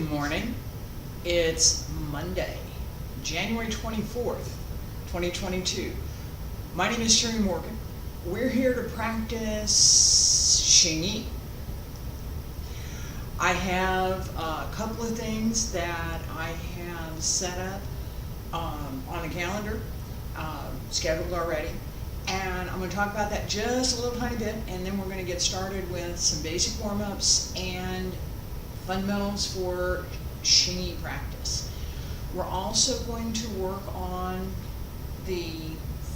Good morning. It's Monday, January 24th, 2022. My name is Sherry Morgan. We're here to practice Xingyi. I have a couple of things that I have set up on the calendar, scheduled already. And I'm going to talk about that just a little tiny bit, and then we're going to get started with some basic warm-ups and fundamentals for Xingyi practice. We're also going to work on the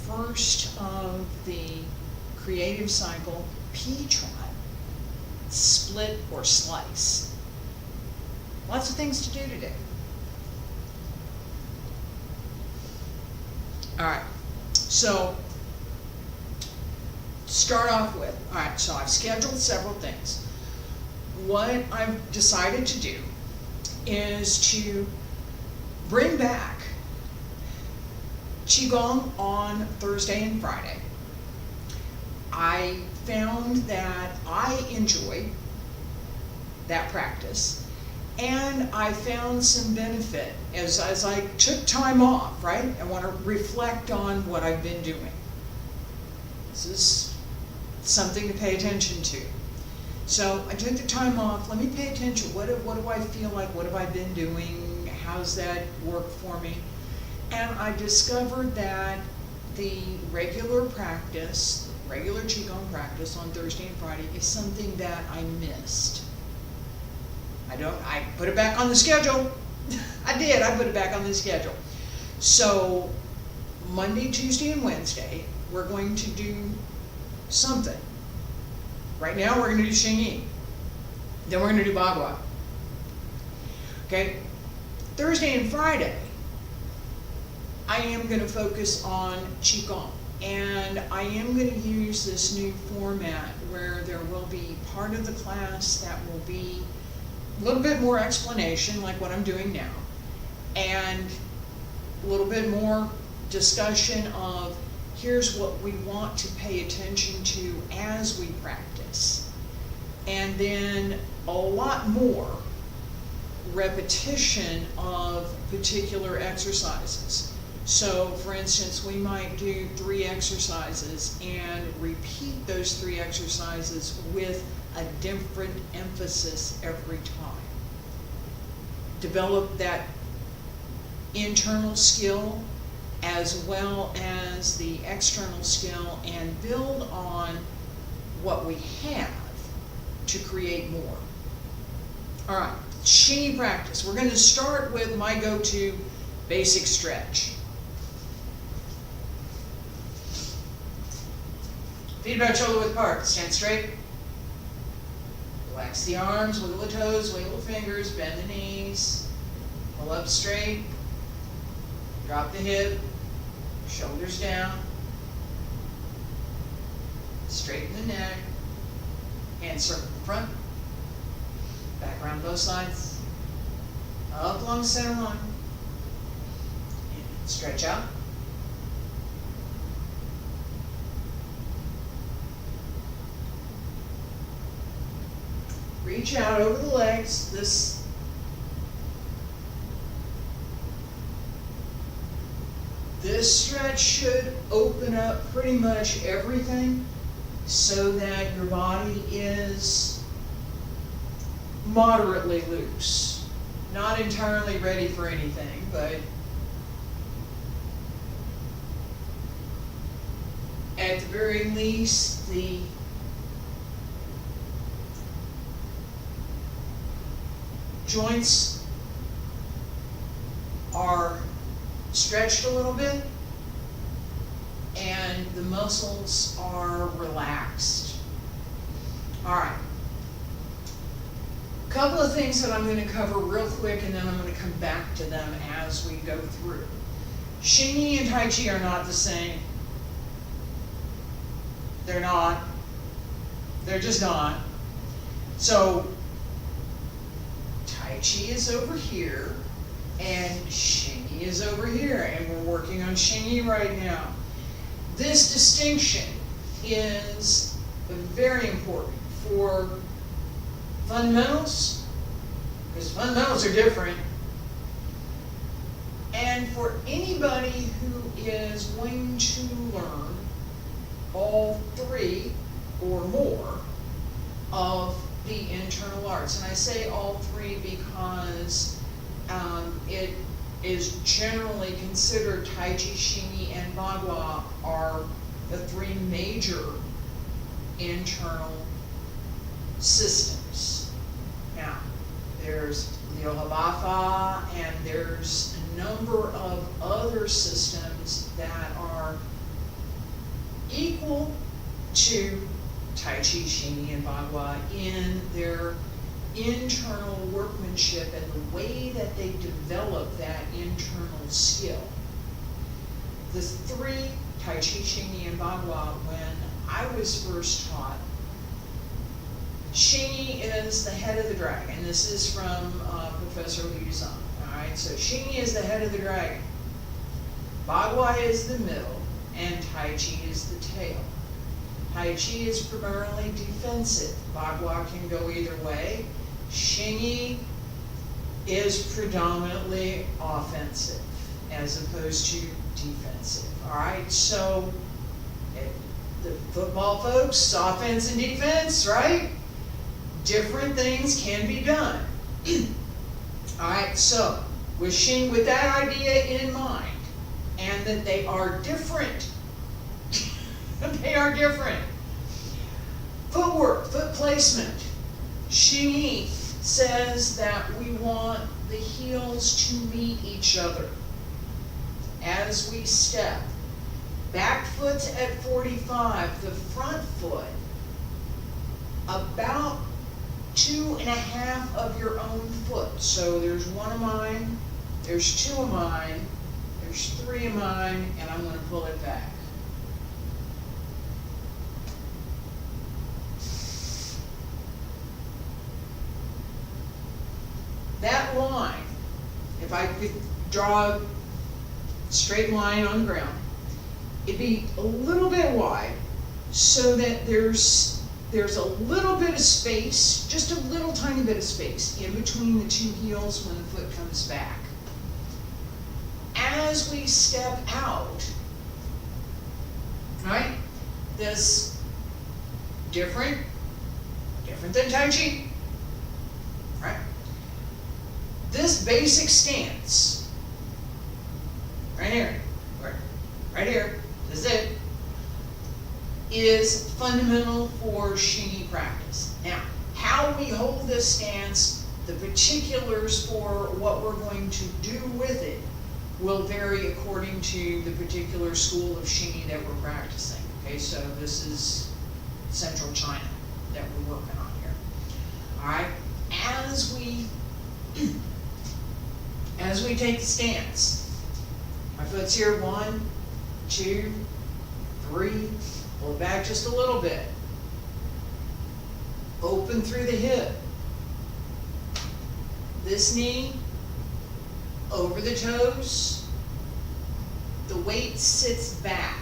first of the creative cycle, P-try, split or slice. Lots of things to do today. All right, so start off with, all right, so I've scheduled several things. What I've decided to do is to bring back Qigong on Thursday and Friday. I found that I enjoy that practice, and I found some benefit as I took time off, right? I want to reflect on what I've been doing. This is something to pay attention to. So I took the time off. Let me pay attention. What do I feel like? What have I been doing? How's that work for me? And I discovered that the regular practice, regular Qigong practice on Thursday and Friday is something that I missed. I put it back on the schedule. I put it back on the schedule. So Monday, Tuesday, and Wednesday, we're going to do something. Right now we're going to do Xingyi. Then we're going to do Bagua. Okay? Thursday and Friday, I am going to focus on Qigong. And I am going to use this new format where there will be part of the class that will be a little bit more explanation, like what I'm doing now, and a little bit more discussion of here's what we want to pay attention to as we practice. And then a lot more repetition of particular exercises. So, for instance, we might do 3 exercises and repeat those 3 exercises with a different emphasis every time. Develop that internal skill as well as the external skill, and build on what we have to create more. All right, Xingyi practice. We're going to start with my go-to basic stretch. Feet about shoulder width apart. Stand straight. Relax the arms, wiggle the toes, wiggle the fingers, bend the knees. Pull up straight. Drop the hip. Shoulders down. Straighten the neck. Hands circle in front. Back around both sides. Up along the center line. And stretch out. Reach out over the legs. This stretch should open up pretty much everything so that your body is moderately loose. Not entirely ready for anything, but at the very least, the joints are stretched a little bit and the muscles are relaxed. All right. A couple of things that I'm going to cover real quick, and then I'm going to come back to them as we go through. Xingyi and Tai Chi are not the same. They're not. They're just not. So Tai Chi is over here, and Xingyi is over here, and we're working on Xingyi right now. This distinction is very important for fundamentals because fundamentals are different. And for anybody who is going to learn all three or more of the internal arts, and I say all three because it is generally considered Tai Chi, Xingyi, and Bagua are the three major internal systems. Now, there's Liu Habafa, and there's a number of other systems that are equal to Tai Chi, Xingyi, and Bagua in their internal workmanship and the way that they develop that internal skill. The three, Tai Chi, Xingyi, and Bagua, when I was first taught, Xingyi is the head of the dragon. This is from Professor Liu Yuzeng. Alright, so Xingyi is the head of the dragon. Bagua is the middle, and Tai Chi is the tail. Tai Chi is primarily defensive. Bagua can go either way. Xingyi is predominantly offensive as opposed to defensive. Alright, so the football folks, offense and defense, right? Different things can be done. Alright, so with that idea in mind, and that they are different, they are different. Footwork, foot placement. Xingyi says that we want the heels to meet each other as we step. Back foot's at 45, the front foot about 2.5 of your own foot. So there's one of mine, there's two of mine, there's three of mine, and I'm going to pull it back. That line, if I could draw a straight line on the ground, it'd be a little bit wide so that there's a little bit of space, just a little tiny bit of space in between the two heels when the foot comes back. As we step out, right, this different than Tai Chi, right? This basic stance, right here, right here, this is it, is fundamental for Xingyi practice. Now, how we hold this stance, the particulars for what we're going to do with it, will vary according to the particular school of Xingyi that we're practicing. Okay, so this is Central China that we're working on here. All right, as we take the stance, my foot's here, 1, 2, 3, pull it back just a little bit. Open through the hip. This knee, over the toes, the weight sits back.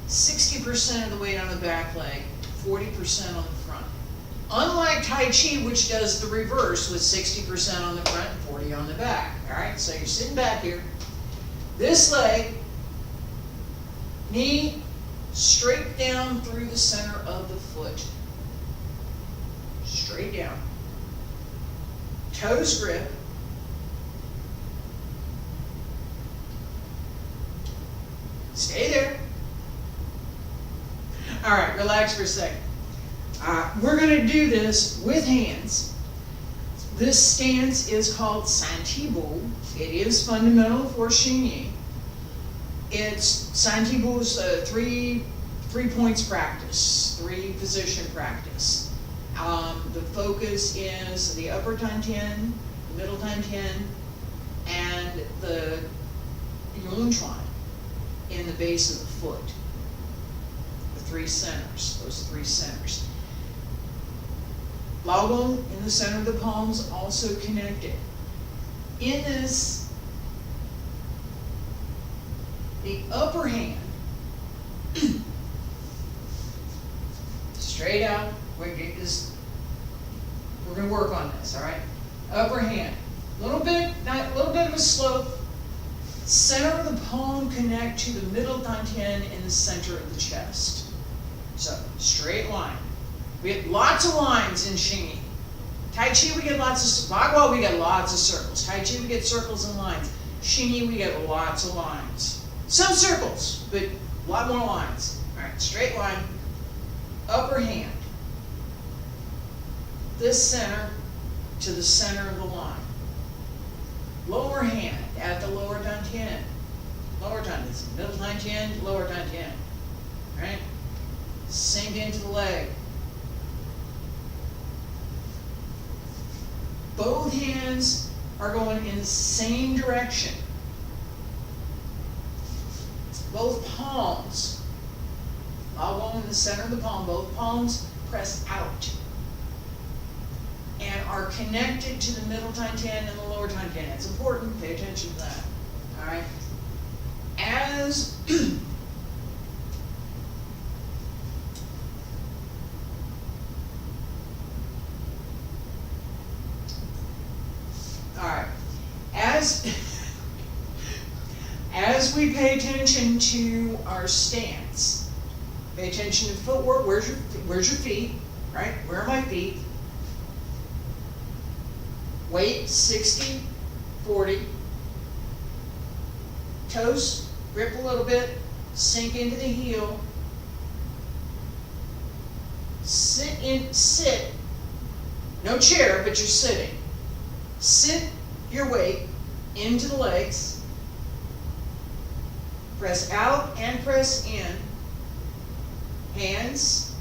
60% of the weight on the back leg, 40% on the front. Unlike Tai Chi, which does the reverse with 60% on the front and 40 on the back. All right, so you're sitting back here. This leg, knee straight down through the center of the foot. Straight down. Toes grip. Stay there. All right, relax for a second. We're going to do this with hands. This stance is called Santibu. It is fundamental for Xingyi. Santibu is a three points practice, 3 position practice. The focus is the upper Tantian, the middle Tantian, and the Yunchuan in the base of the foot. The 3 centers, those 3 centers. Laogong in the center of the palms, also connected. In this, the upper hand, straight out, we're going to work on this, all right? upper hand. Little bit of a slope. Center of the palm connect to the middle dantian in the center of the chest. So, straight line. We get lots of lines in Xingyi. Tai Chi we get lots of, Bagua we get lots of circles. Tai Chi we get circles and lines. Xingyi we get lots of lines. Some circles, but a lot more lines. Alright, straight line. Upper hand. This center to the center of the line. Lower hand at the lower dantian. Lower dantian, middle dantian, lower dantian. Right? Sink into the leg. Both hands are going in the same direction. Both palms, all going in the center of the palm, both palms press out and are connected to the middle dantian and the lower dantian. It's important, pay attention to that. All right? As all right, as we pay attention to our stance, pay attention to footwork. Where's your feet? Right? Where are my feet? Weight 60, 40. Toes grip a little bit, sink into the heel. Sit. No chair, but you're sitting. Sit your weight into the legs. Press out and press in. Hands.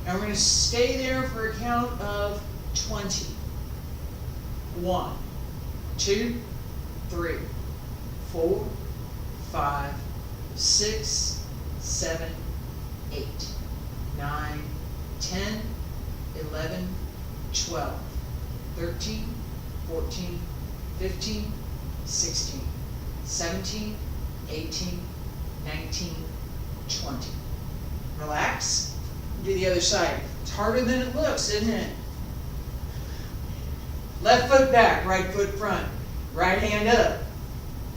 And we're going to stay there for a count of 20. 1, 2, 3, 4, 5, 6, 7, 8, 9, 10, 11, 12, 13, 14, 15, 16, 17, 18, 19, 20. Relax. Do the other side. It's harder than it looks, isn't it? Left foot back, right foot front. Right hand up.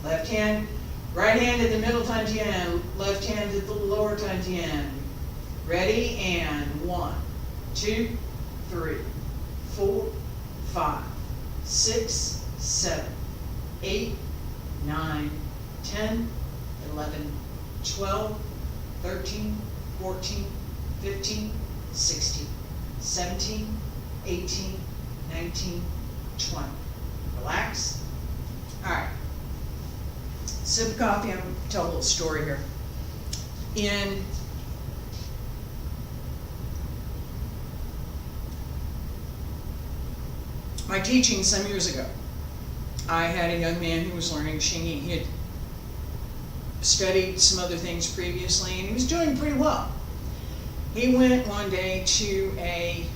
Left hand, right hand at the middle dantian, left hand at the lower dantian. Ready? And 1, 2, 3, 4, 5, 6, 7, 8, 9, 10, 11, 12, 13, 14, 15, 16, 17, 18, 19, 20. Relax. All right. Sip of coffee. I'm going to tell a little story here. In my teaching some years ago, I had a young man who was learning Xingyi. He had studied some other things previously, and he was doing pretty well. He went one day to a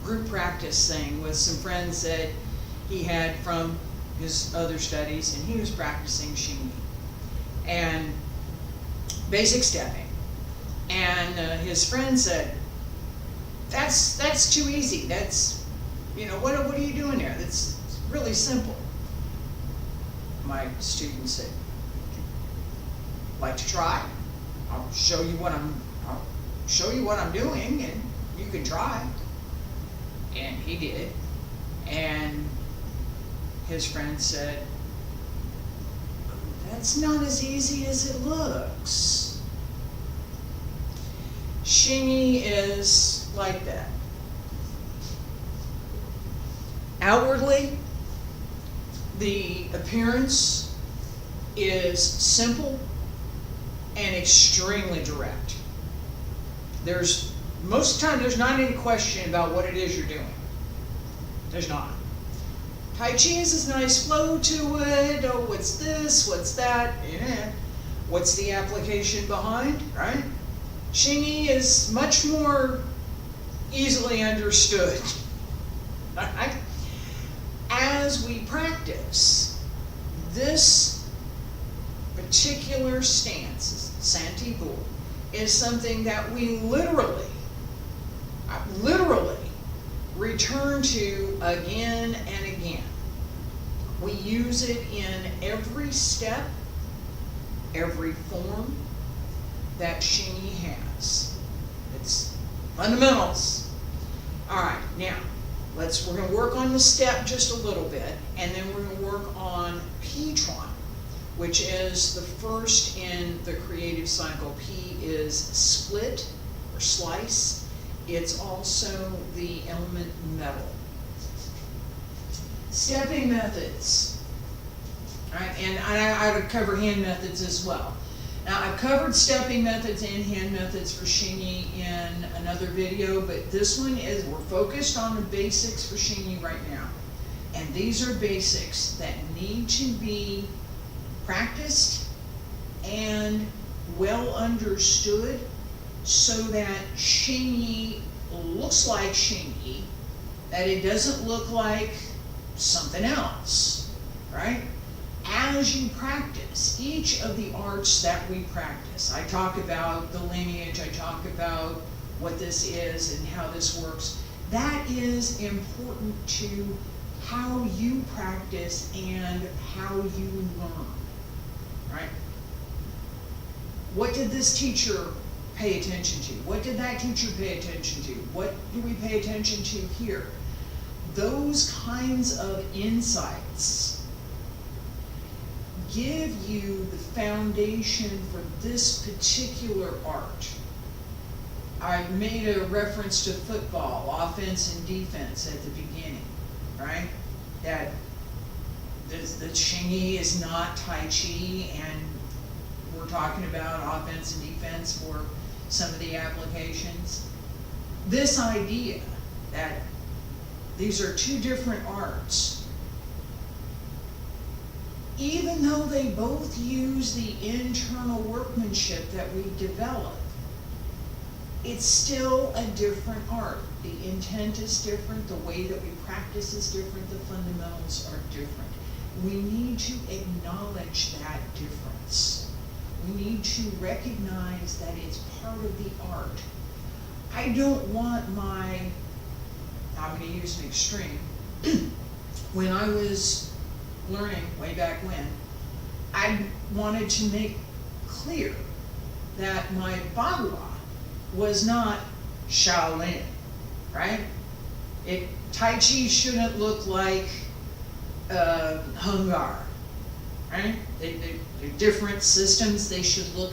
group practice thing with some friends that he had from his other studies, and he was practicing Xingyi and basic stepping. And his friend said, "That's too easy. That's, what are you doing there? That's really simple." My student said, "Like to try? I'll show you what I'm doing, and you can try." And he did. And his friend said, "That's not as easy as it looks." Xingyi is like that. Outwardly, the appearance is simple and extremely direct. Most of the time, there's not any question about what it is you're doing. There's not. Tai Chi has this nice flow to it. Oh, what's this? What's that? Yeah. What's the application behind, right? Xingyi is much more easily understood. Right? As we practice, this particular stance, Santi-Bu, is something that we literally return to again and again. We use it in every step, every form that Xingyi has. It's fundamentals. All right, now we're going to work on the step just a little bit, and then we're going to work on P-tron, which is the first in the creative cycle. P is split or slice. It's also the element metal. Stepping methods. All right, and I would cover hand methods as well. Now, I've covered stepping methods and hand methods for Xingyi in another video, but this one is, we're focused on the basics for Xingyi right now. And these are basics that need to be practiced and well understood so that Xingyi looks like Xingyi, that it doesn't look like something else, right? As you practice each of the arts that we practice, I talk about the lineage, I talk about what this is and how this works. That is important to how you practice and how you learn, right? What did this teacher pay attention to? What did that teacher pay attention to? What do we pay attention to here? Those kinds of insights give you the foundation for this particular art. I made a reference to football, offense and defense at the beginning, right? That the Xingyi is not Tai Chi, and we're talking about offense and defense for some of the applications. This idea that these are two different arts, even though they both use the internal workmanship that we develop, it's still a different art. The intent is different, the way that we practice is different, the fundamentals are different. We need to acknowledge that difference. We need to recognize that it's part of the art. I don't want I'm going to use an extreme. When I was learning way back when, I wanted to make clear that my Bagua was not Shaolin, right? Tai Chi shouldn't look like Hungar, right? They're different systems. They should look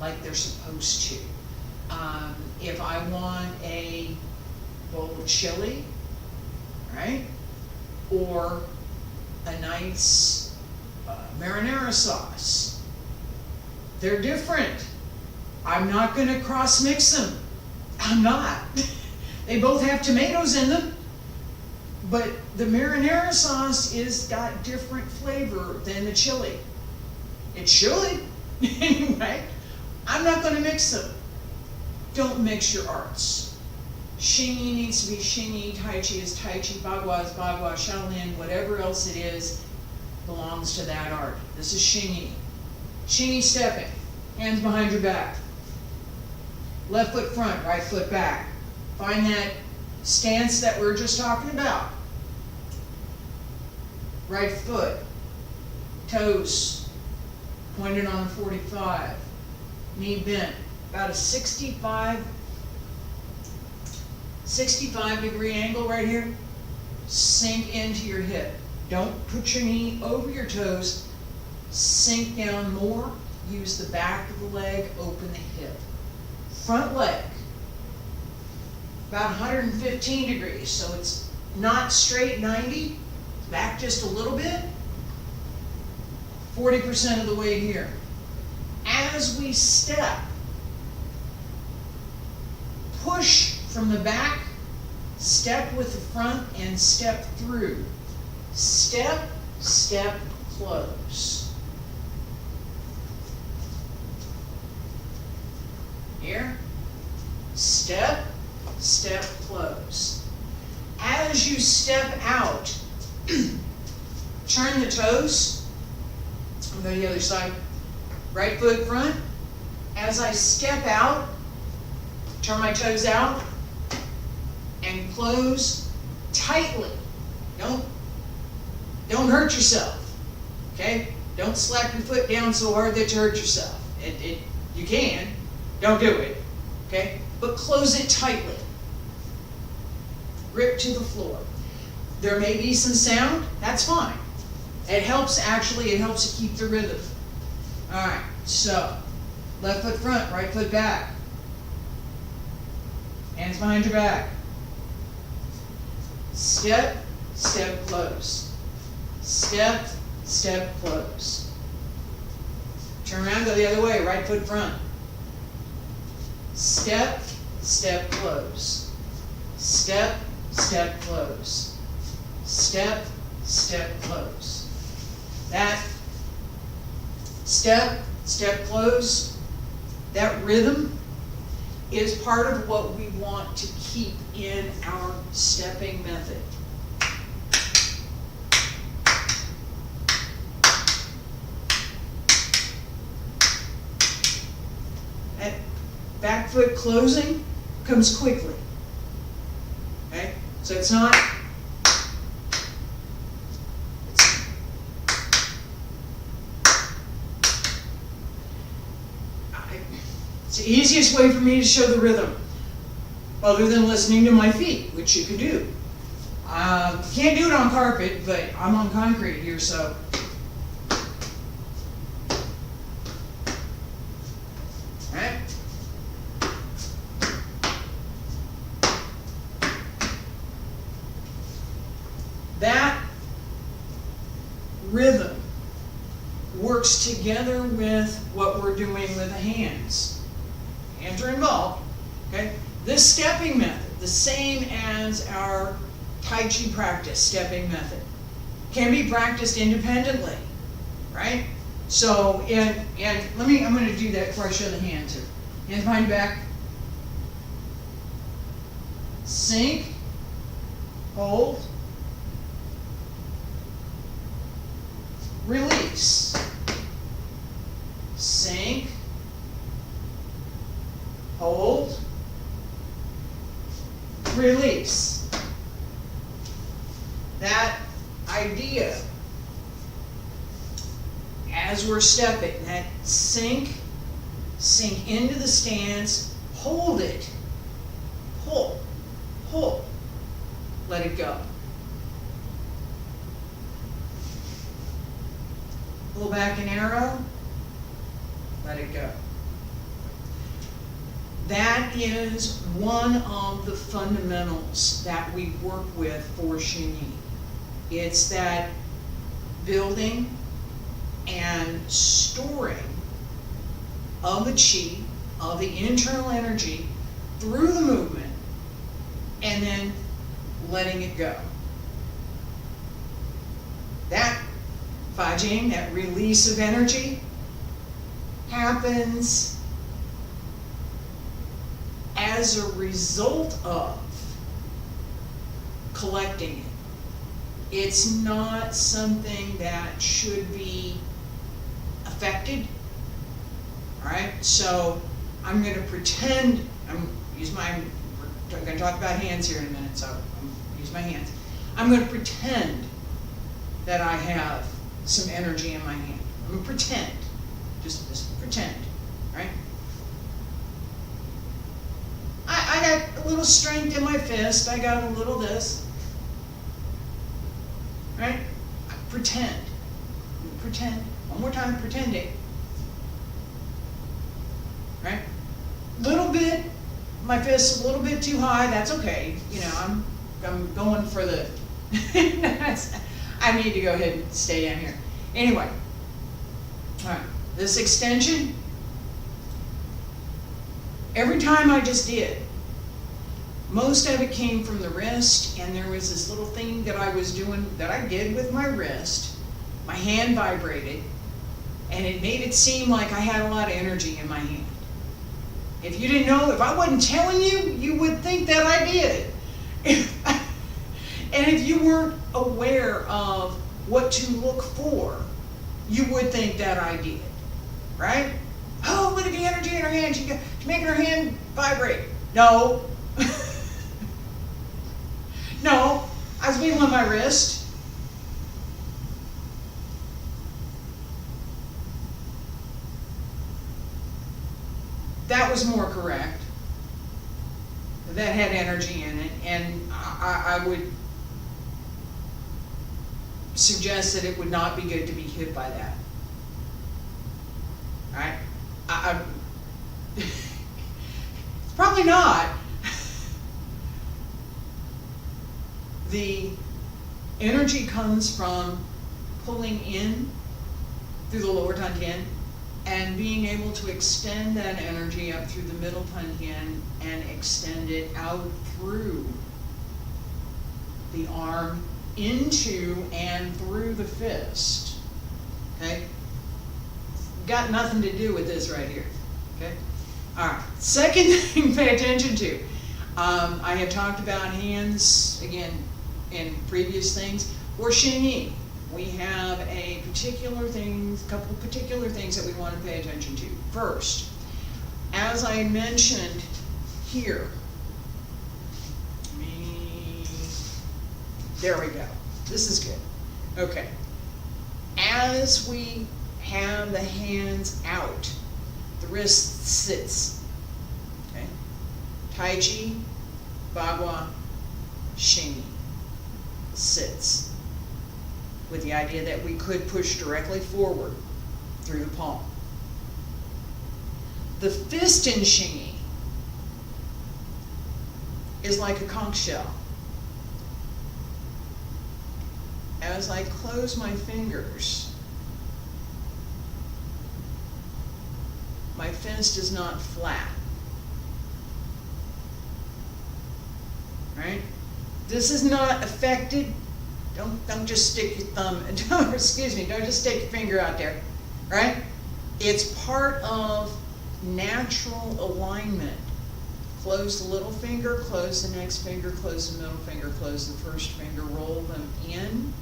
like they're supposed to. If I want a bowl of chili, right? Or a nice marinara sauce, they're different. I'm not going to cross mix them. I'm not. They both have tomatoes in them, but the marinara sauce is got different flavor than the chili. It should, anyway. I'm not going to mix them. Don't mix your arts. Xingyi needs to be Xingyi, Tai Chi is Tai Chi, Bagua is Bagua, Shaolin, whatever else it is, belongs to that art. This is Xingyi. Xingyi stepping, hands behind your back. Left foot front, right foot back. Find that stance that we were just talking about. Right foot, toes pointed on 45, knee bent, about a 65 degree angle right here. Sink into your hip. Don't put your knee over your toes. Sink down more. Use the back of the leg, open the hip. Front leg, about 115 degrees, so it's not straight 90, back just a little bit, 40% of the way here. As we step, push from the back, step with the front, and step through. Step, step, close. Here, step, step, close. As you step out, turn the toes. I'll go to the other side. Right foot front. As I step out, turn my toes out, and close tightly. Don't hurt yourself, okay? Don't slap your foot down so hard that you hurt yourself. You can, don't do it, okay? But close it tightly. Grip to the floor. There may be some sound, that's fine. It helps to keep the rhythm. All right, so left foot front, right foot back. Hands behind your back. Step, step, close. Step, step, close. Turn around, go the other way, right foot front. Step, step, close. Step, step, close. Step, step, close. That step, step, close, that rhythm is part of what we want to keep in our stepping method. That back foot closing comes quickly. Okay? So it's not it's the easiest way for me to show the rhythm, other than listening to my feet, which you can do. Can't do it on carpet, but I'm on concrete here, so. Alright. That rhythm works together with what we're doing with the hands. Hands are involved, okay? This stepping method, the same as our Tai Chi practice stepping method, can be practiced independently, right? So, I'm going to do that before I show the hands here. Hands behind your back. Sink, hold, release. Sink, hold, release. That idea, as we're stepping, that sink into the stance, hold it, pull, let it go. Pull back an arrow, let it go. That is one of the fundamentals that we work with for Xingyi. It's that building and storing of the qi, of the internal energy through the movement, and then letting it go. That Fajing, that release of energy, happens as a result of collecting it. It's not something that should be affected. All right, so I'm going to pretend, I'm going to talk about hands here in a minute, so I'm going to use my hands. I'm going to pretend that I have some energy in my hand. I'm going to pretend, just pretend, right? I got a little strength in my fist, I got a little this, right? Pretend, one more time, pretending, right? Little bit, my fist's a little bit too high, that's okay, you know, I'm going for the, I need to go ahead and stay down here. Anyway, all right, this extension, every time I just did, most of it came from the wrist, and there was this little thing that I was doing, that I did with my wrist. My hand vibrated, and it made it seem like I had a lot of energy in my hand. If you didn't know, if I wasn't telling you, you would think that I did. And if you weren't aware of what to look for, you would think that I did, right? Oh, look at the energy in her hand. She's making her hand vibrate. No. I was wiggling my wrist. That was more correct. That had energy in it, and I would suggest that it would not be good to be hit by that. Right? Probably not. The energy comes from pulling in through the lower Tantian and being able to extend that energy up through the middle Tantian and extend it out through the arm into and through the fist. Okay? Got nothing to do with this right here. Okay? Alright, second thing to pay attention to. I have talked about hands, again, in previous things, or Xingyi. We have a couple particular things that we want to pay attention to. First, as I mentioned here, there we go. This is good. Okay. As we have the hands out, the wrist sits. Okay. Tai Chi, Bagua, Xingyi sits. With the idea that we could push directly forward through the palm. The fist in Xingyi is like a conch shell. As I close my fingers, my fist is not flat. Right? This is not affected. Don't just stick your thumb, don't just stick your finger out there, right? It's part of natural alignment. Close the little finger, close the next finger, close the middle finger, close the first finger, roll them in,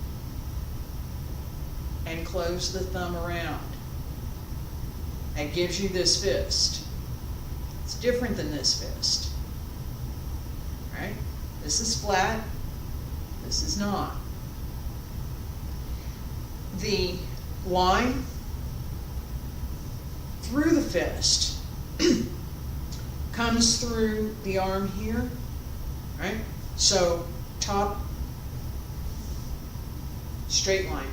and close the thumb around. That gives you this fist. It's different than this fist, right? This is flat, this is not. The line through the fist comes through the arm here, right? So top, straight line.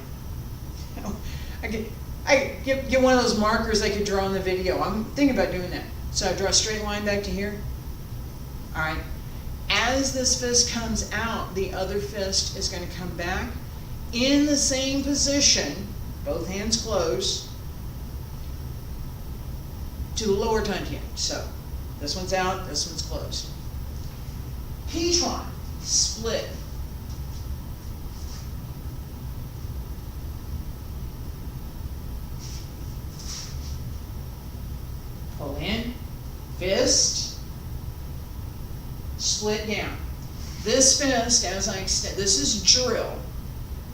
I get one of those markers I could draw in the video. I'm thinking about doing that. So I draw a straight line back to here. All right. As this fist comes out, the other fist is going to come back in the same position, both hands closed, to the lower Tantian. So this one's out, this one's closed. Pichuan, split. Pull in, fist, split down. This fist, as I extend, this is drill,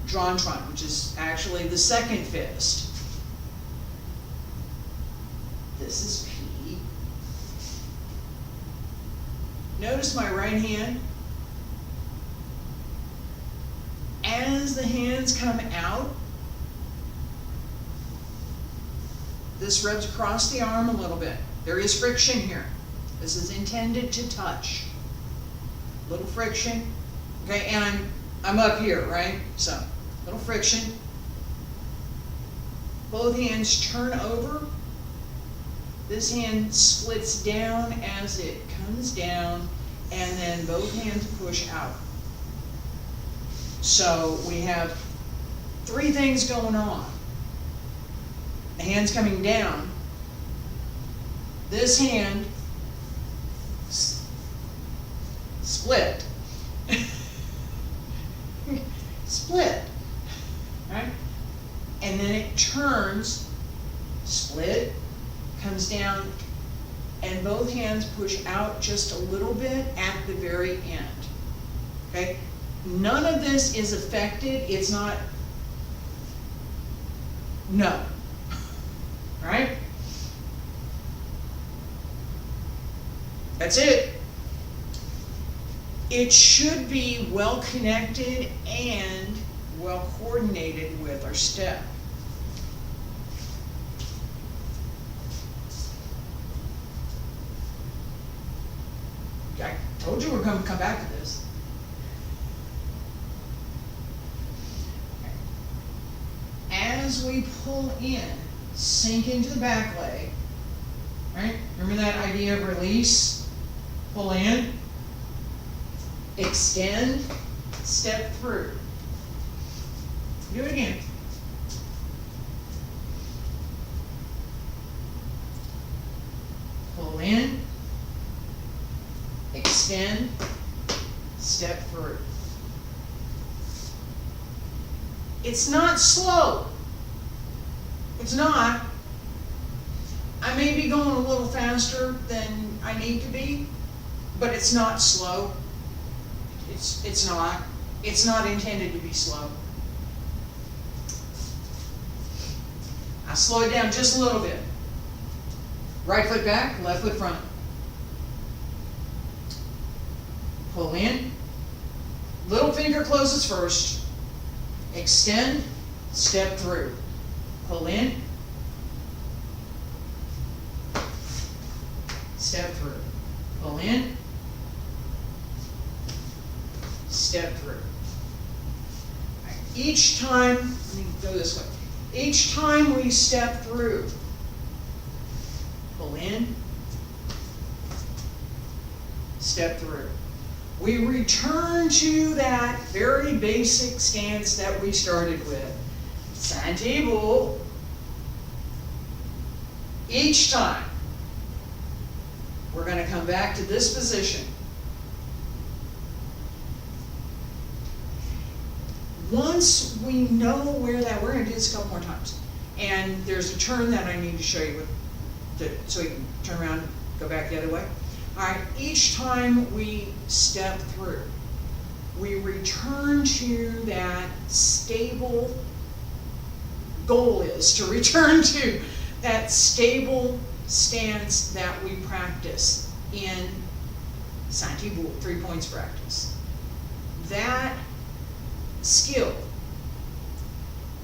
Drantron, which is actually the second fist. This is P. Notice my right hand. As the hands come out, this rubs across the arm a little bit. There is friction here. This is intended to touch. Little friction. Okay, and I'm up here, right? So, little friction. Both hands turn over. This hand splits down as it comes down, and then both hands push out. So we have three things going on. The hand's coming down. This hand split. Split. Right? And then it turns, split, comes down, and both hands push out just a little bit at the very end. Okay? None of this is affected. It's not, no. Right? That's it. It should be well connected and well coordinated with our step. I told you we're going to come back to this. As we pull in, sink into the back leg, right? Remember that idea of release? Pull in, extend, step through. Do it again. Pull in, extend, step through. It's not slow. It's not. I may be going a little faster than I need to be, but it's not slow. It's not. It's not intended to be slow. I slow it down just a little bit. Right foot back, left foot front. Pull in. Little finger closes first. Extend, step through. Pull in. Step through. Pull in. Step through. Right. Each time, let me go this way. Each time we step through, pull in, step through. We return to that very basic stance that we started with. Santibu. Each time, we're going to come back to this position. Once we know where that, we're going to do this a couple more times. And there's a turn that I need to show you so you can turn around, go back the other way. All right, each time we step through, we return to that stable, goal is to return to that stable stance that we practice in Santibu, 3 points practice. That skill,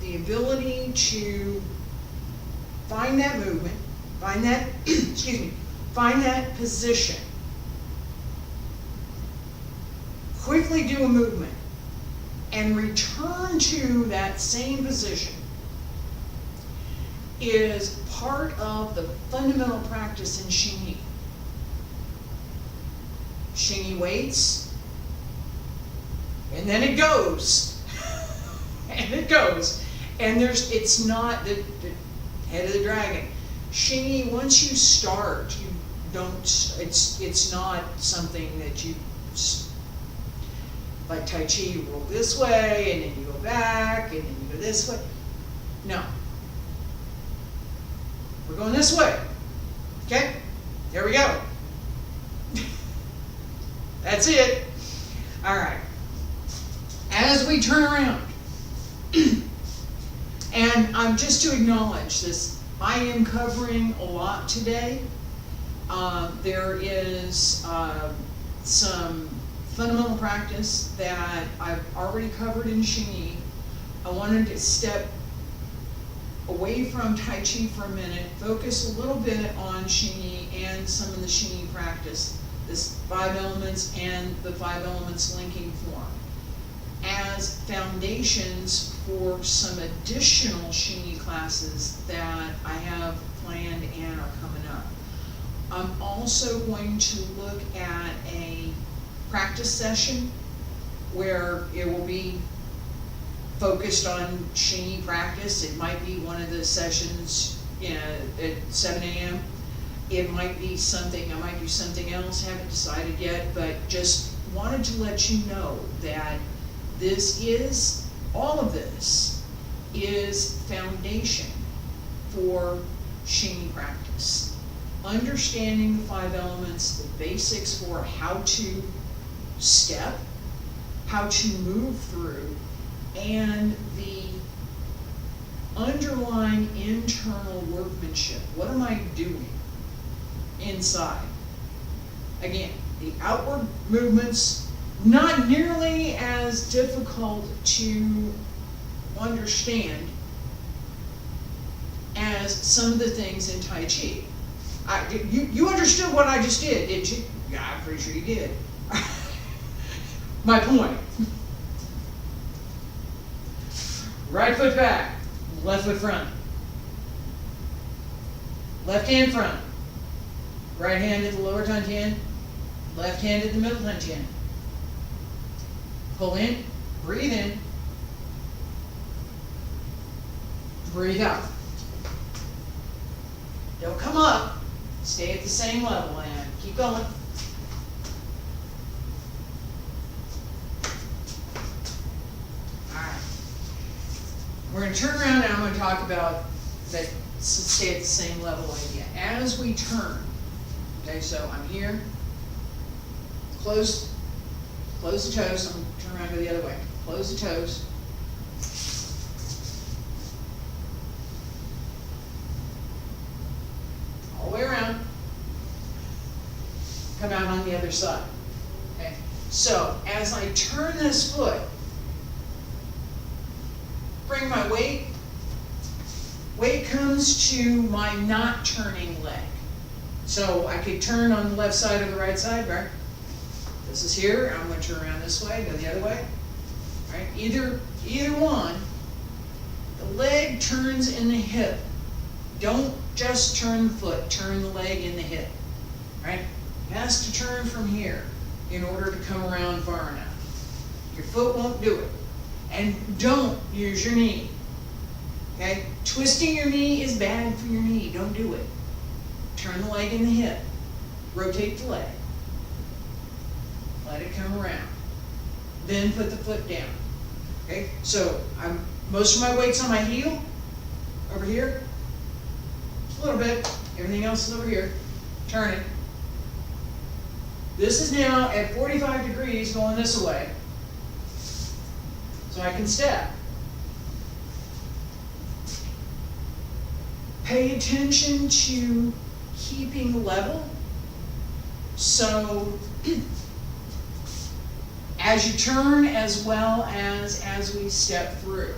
the ability to find that movement, find that, excuse me, find that position, quickly do a movement, and return to that same position is part of the fundamental practice in Xingyi. Xingyi waits, and then it goes, and it goes, and it's not the head of the dragon. Xingyi, once you start, you don't. It's not something that you, like Tai Chi, you roll this way and then you go back and then you go this way. No, we're going this way. Okay, there we go. That's it. All right. As we turn around, and just to acknowledge this, I am covering a lot today. There is some fundamental practice that I've already covered in Xingyi. I wanted to step away from Tai Chi for a minute, focus a little bit on Xingyi and some of the Xingyi practice, this 5 elements and the 5 elements linking form, as foundations for some additional Xingyi classes that I have planned and are coming up. I'm also going to look at a practice session where it will be focused on Xingyi practice. It might be one of the sessions, at 7 a.m. It might be something, I might do something else, haven't decided yet, but just wanted to let you know that all of this is foundation for Xingyi practice. Understanding the 5 elements, the basics for how to step, how to move through, and the underlying internal workmanship. What am I doing inside? Again, the outward movements not nearly as difficult to understand as some of the things in Tai Chi. You understood what I just did, didn't you? Yeah, I'm pretty sure you did. My point. Right foot back, left foot front. Left hand front. Right hand at the lower Tantian, left hand at the middle Tantian. Pull in, breathe in, breathe out. Don't come up, stay at the same level and keep going. Alright. We're going to turn around and I'm going to talk about that stay at the same level idea. As we turn, okay, so I'm here, close the toes, I'm going to turn around and go the other way. Close the toes. All the way around. Come out on the other side. Okay, so as I turn this foot, bring my weight. Weight comes to my not turning leg. So I could turn on the left side or the right side, right? This is here, I'm going to turn around this way, go the other way. Right? Either one. The leg turns in the hip. Don't just turn the foot, turn the leg in the hip. Right? It has to turn from here in order to come around far enough. Your foot won't do it. And don't use your knee. Okay? Twisting your knee is bad for your knee. Don't do it. Turn the leg in the hip. Rotate the leg. Let it come around. Then put the foot down. Okay? So most of my weight's on my heel. Over here. A little bit. Everything else is over here. Turn it. This is now at 45 degrees going this way. So I can step. Pay attention to keeping level. So as you turn as well as we step through.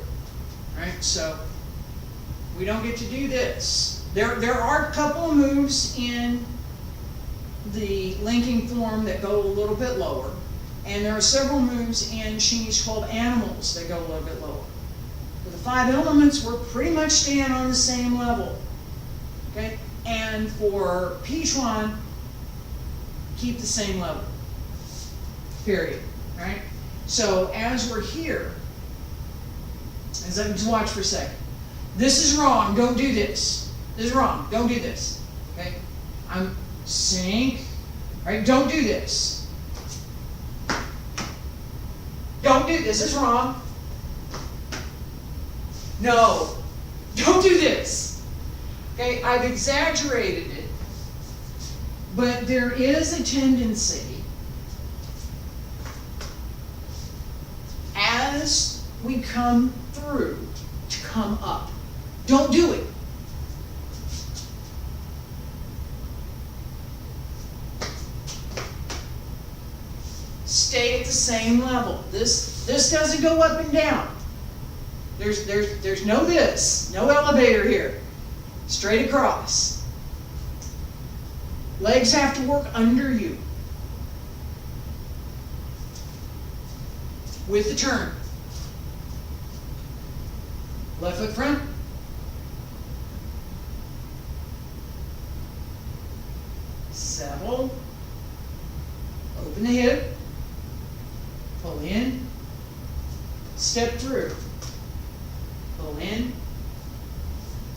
Right? So we don't get to do this. There are a couple of moves in the linking form that go a little bit lower. And there are several moves in Xingyi called animals that go a little bit lower. For the 5 elements, we're pretty much staying on the same level. Okay? And for Pichuan, keep the same level. Period. Right? So as we're here, as I just watch for a second. This is wrong, don't do this. This is wrong, don't do this. Okay? I'm sink. Right? Don't do this. Don't do this, is wrong. No, don't do this. Okay, I've exaggerated it, but there is a tendency as we come through to come up. Don't do it. Stay at the same level. This doesn't go up and down. There's no this, no elevator here. Straight across. Legs have to work under you. With the turn. Left foot front. Settle. Open the hip. Pull in, step through, pull in,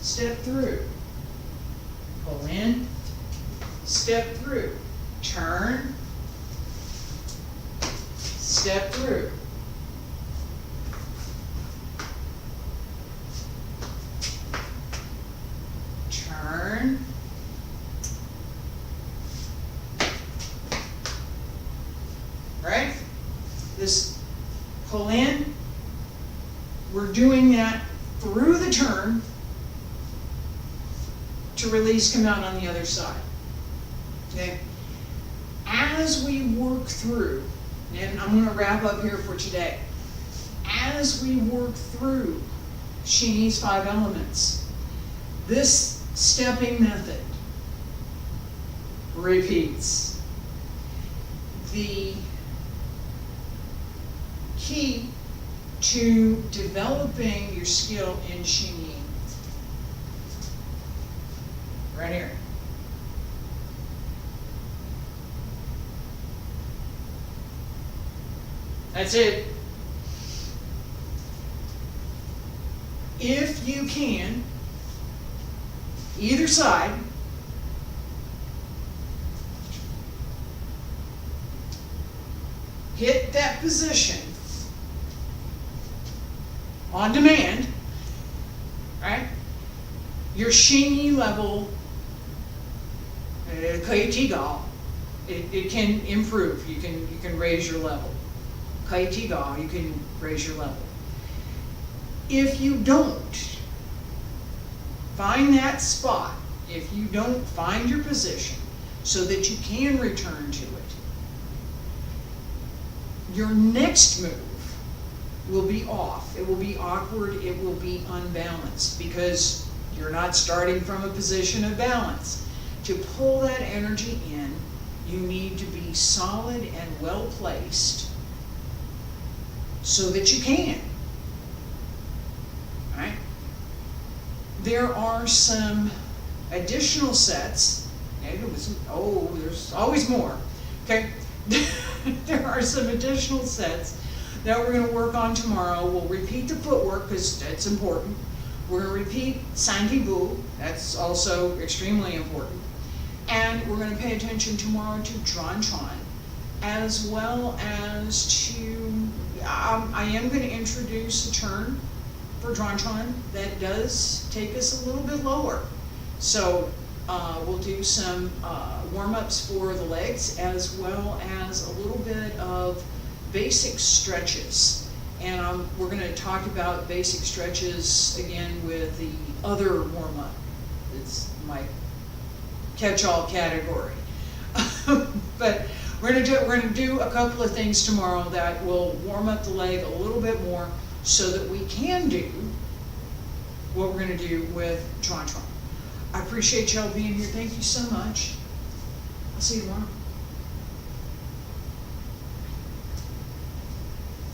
step through, pull in, step through, turn, step through. Turn, right? This pull in, we're doing that through the turn to release, come out on the other side. Okay? As we work through, and I'm gonna wrap up here for today. As we work through Xingyi's 5 elements, this stepping method repeats. The key to developing your skill in Xingyi, right here. That's it. If you can, either side, hit that position on demand, right? Your Xingyi level, it can improve. You can raise your level. You can raise your level. If you don't find that spot, if you don't find your position so that you can return to it, your next move will be off. It will be awkward. It will be unbalanced because you're not starting from a position of balance. To pull that energy in, you need to be solid and well placed so that you can. Right? There are some additional sets. There's always more. Okay? There are some additional sets that we're going to work on tomorrow. We'll repeat the footwork because that's important. We're going to repeat Santi Bu. That's also extremely important. And we're going to pay attention tomorrow to Chuan, as well as to, I am going to introduce a turn for Chuan that does take us a little bit lower. So we'll do some warm-ups for the legs, as well as a little bit of basic stretches. And we're going to talk about basic stretches again with the other warm-up. It's my catch-all category. But we're going to do a couple of things tomorrow that will warm up the leg a little bit more so that we can do what we're going to do with Chuan. I appreciate y'all being here. Thank you so much. I'll see you tomorrow.